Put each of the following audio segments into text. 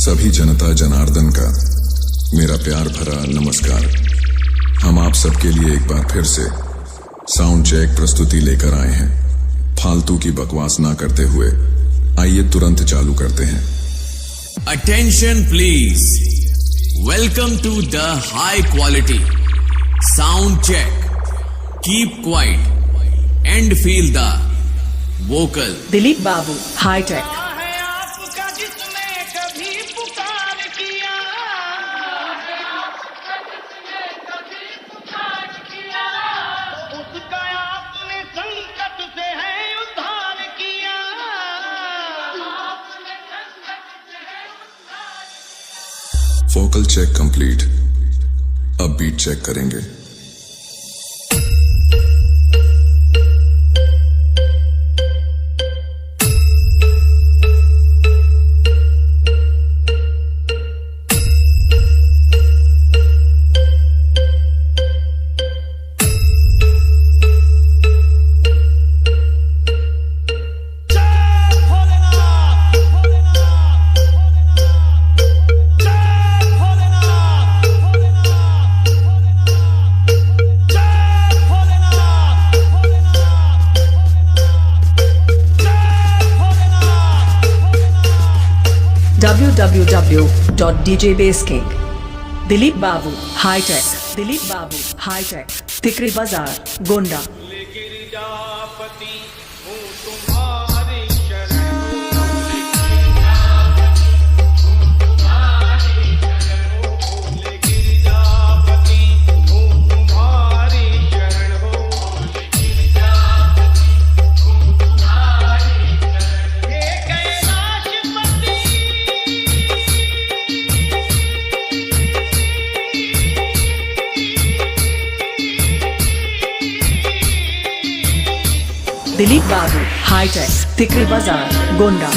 सभी जनता जनार्दन का मेरा प्यार भरा नमस्कार। हम आप सबके लिए एक बार फिर से साउंड चेक प्रस्तुति लेकर आए हैं। फालतू की बकवास ना करते हुए आइए तुरंत चालू करते हैं। Attention please. Welcome to the high quality sound check. Keep quiet and feel the vocal. Dilip Babu high tech. Vocal check complete. अब बीट चेक करेंगे। www.djbaseking। Dilip Babu high tech. Dilip Babu high tech, Tikri Bazar, Gonda. Dilip Babu high tech, Tikri Bazar, Gonda.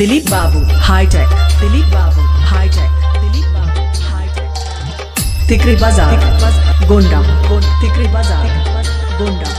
Dilip Babu high tech. Dilip Babu high tech. Dilip Babu high tech, Tikri Bazar, Gonda. Tikri Bazar, Gonda.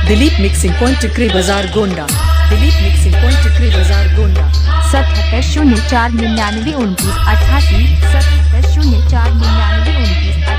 Dilip mixing point Tikri Bazar Gonda. Dilip mixing point Tikri Bazar Gonda. 7704992988 7704992988।